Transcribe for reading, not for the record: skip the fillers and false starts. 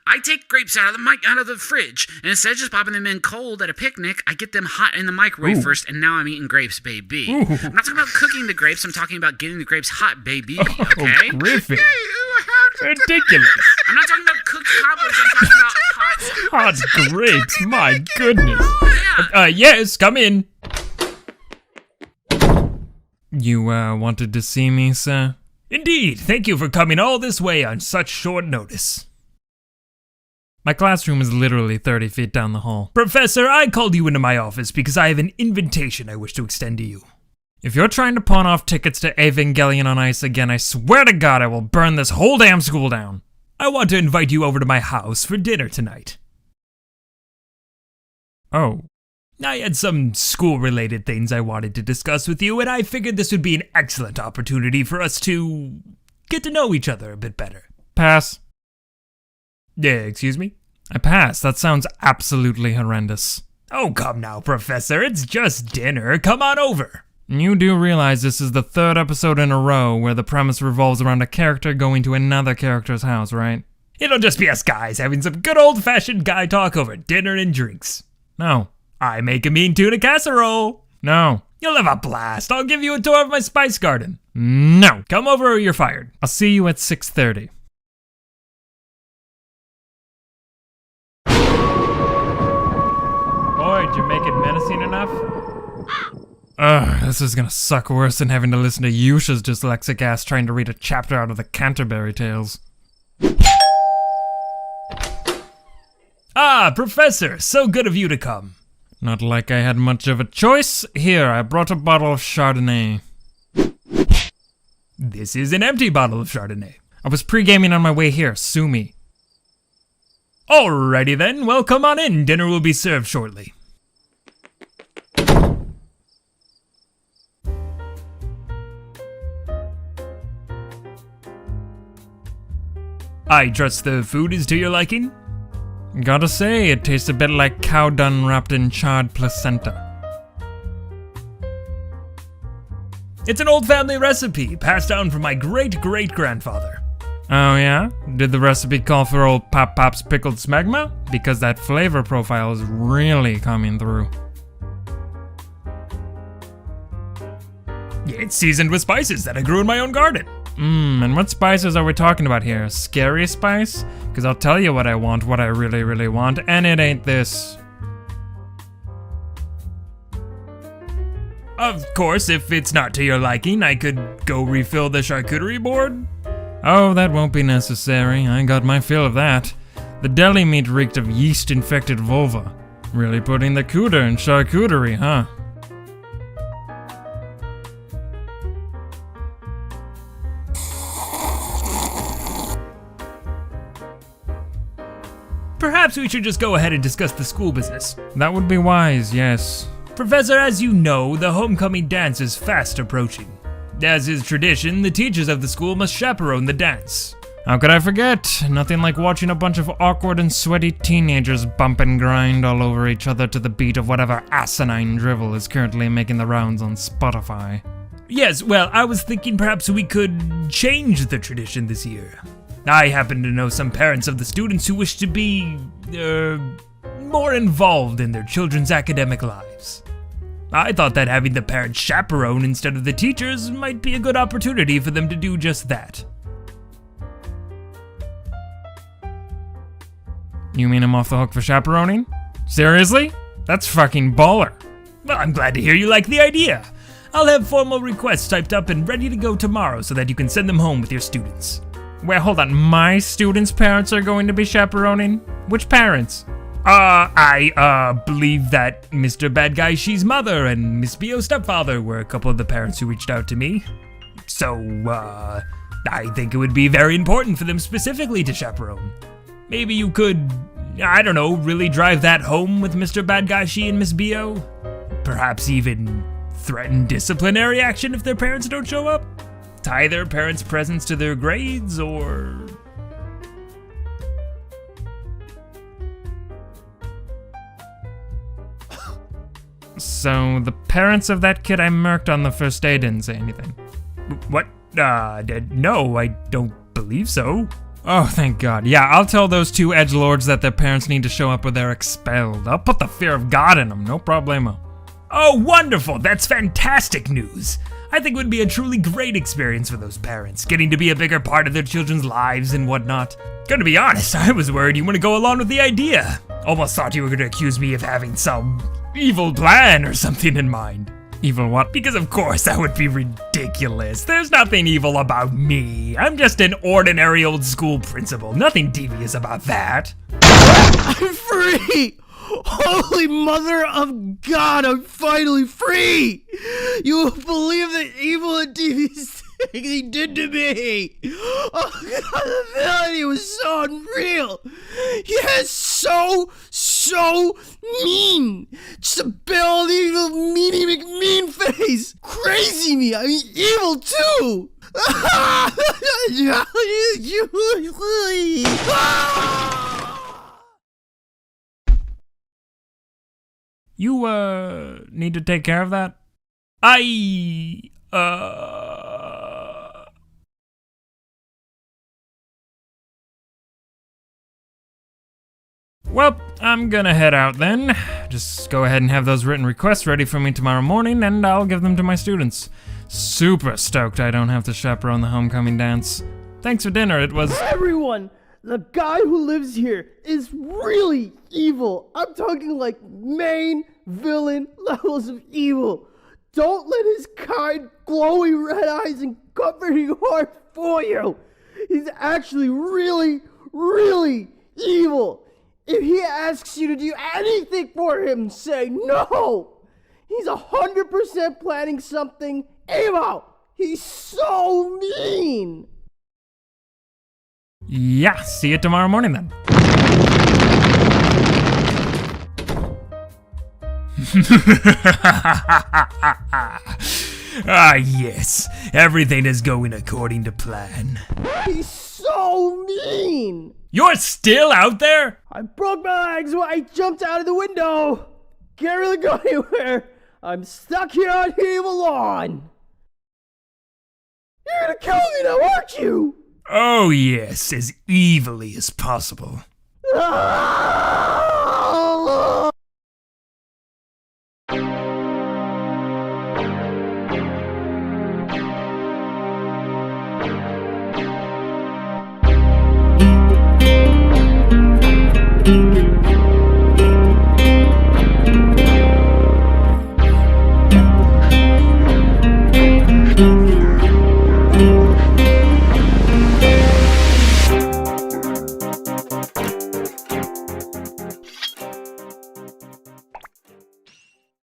I take grapes out of the fridge, and instead of just popping them in cold at a picnic, I get them hot in the microwave first, and now I'm eating grapes, baby. Ooh. I'm not talking about cooking the grapes, I'm talking about getting the grapes hot, baby, okay? Oh, Griffin. Ridiculous. I'm not talking about cooked cobblers, I'm talking about Hot grapes, my goodness. Yeah. Yes, come in. You, wanted to see me, sir? Indeed, thank you for coming all this way on such short notice. My classroom is literally 30 feet down the hall. Professor, I called you into my office because I have an invitation I wish to extend to you. If you're trying to pawn off tickets to Evangelion on Ice again, I swear to God I will burn this whole damn school down. I want to invite you over to my house for dinner tonight. Oh. I had some school-related things I wanted to discuss with you, and I figured this would be an excellent opportunity for us to get to know each other a bit better. Pass. Yeah, excuse me? I pass. That sounds absolutely horrendous. Oh, come now, Professor. It's just dinner. Come on over. You do realize this is the third episode in a row where the premise revolves around a character going to another character's house, right? It'll just be us guys having some good old-fashioned guy talk over dinner and drinks. No. I make a mean tuna casserole. No. You'll have a blast. I'll give you a tour of my spice garden. No. Come over or you're fired. I'll see you at 6:30. Boy, did you make it menacing enough? Ugh, this is gonna suck worse than having to listen to Yusha's dyslexic ass trying to read a chapter out of the Canterbury Tales. Ah, Professor, so good of you to come. Not like I had much of a choice. Here, I brought a bottle of Chardonnay. This is an empty bottle of Chardonnay. I was pre-gaming on my way here, sue me. Alrighty then, well come on in, dinner will be served shortly. I trust the food is to your liking? Gotta say, it tastes a bit like cow dung wrapped in charred placenta. It's an old family recipe, passed down from my great-great-grandfather. Oh yeah? Did the recipe call for old Pop Pop's pickled smegma? Because that flavor profile is really coming through. It's seasoned with spices that I grew in my own garden. And what spices are we talking about here? Scary spice? Because I'll tell you what I want, what I really, really want, and it ain't this. Of course, if it's not to your liking, I could go refill the charcuterie board. Oh, that won't be necessary. I got my fill of that. The deli meat reeked of yeast-infected vulva. Really putting the cooter in charcuterie, huh? Perhaps we should just go ahead and discuss the school business. That would be wise, yes. Professor, as you know, the homecoming dance is fast approaching. As is tradition, the teachers of the school must chaperone the dance. How could I forget? Nothing like watching a bunch of awkward and sweaty teenagers bump and grind all over each other to the beat of whatever asinine drivel is currently making the rounds on Spotify. Yes, well, I was thinking perhaps we could change the tradition this year. I happen to know some parents of the students who wish to be, more involved in their children's academic lives. I thought that having the parents chaperone instead of the teachers might be a good opportunity for them to do just that. You mean I'm off the hook for chaperoning? Seriously? That's fucking baller. Well, I'm glad to hear you like the idea. I'll have formal requests typed up and ready to go tomorrow so that you can send them home with your students. Wait, hold on. My students' parents are going to be chaperoning? Which parents? I believe that Mr. Bad Guy She's mother and Miss Bio's stepfather were a couple of the parents who reached out to me. So, I think it would be very important for them specifically to chaperone. Maybe you could, I don't know, really drive that home with Mr. Bad Guy She and Miss Bio? Perhaps even threaten disciplinary action if their parents don't show up? Tie their parents' presence to their grades, or... So, the parents of that kid I murked on the first day didn't say anything. What? No, I don't believe so. Oh, thank God. Yeah, I'll tell those two edgelords that their parents need to show up or they're expelled. I'll put the fear of God in them, no problemo. Oh, wonderful! That's fantastic news! I think it would be a truly great experience for those parents, getting to be a bigger part of their children's lives and whatnot. Gonna be honest, I was worried you wouldn't go along with the idea. Almost thought you were gonna accuse me of having some evil plan or something in mind. Evil what? Because of course that would be ridiculous. There's nothing evil about me. I'm just an ordinary old school principal. Nothing devious about that. I'm free! Holy mother of God, I'm finally free! You won't believe the evil and devious thing he did to me! Oh God, the villainy was so unreal! He is so mean! Just a big old evil meanie McMean face! Crazy me! I mean evil too! You, need to take care of that? Well, I'm gonna head out then. Just go ahead and have those written requests ready for me tomorrow morning, and I'll give them to my students. Super stoked I don't have to chaperone the homecoming dance. Thanks for dinner, it was— Everyone! The guy who lives here is really evil. I'm talking like main villain levels of evil. Don't let his kind, glowing red eyes and comforting heart fool you. He's actually really evil. If he asks you to do anything for him, say no. He's 100% planning something evil. He's so mean. Yeah, see you tomorrow morning then. Ah, yes. Everything is going according to plan. He's so mean. You're still out there? I broke my legs when I jumped out of the window. Can't really go anywhere. I'm stuck here on evil lawn. You're gonna kill me now, aren't you? Oh yes, as evilly as possible. Ah!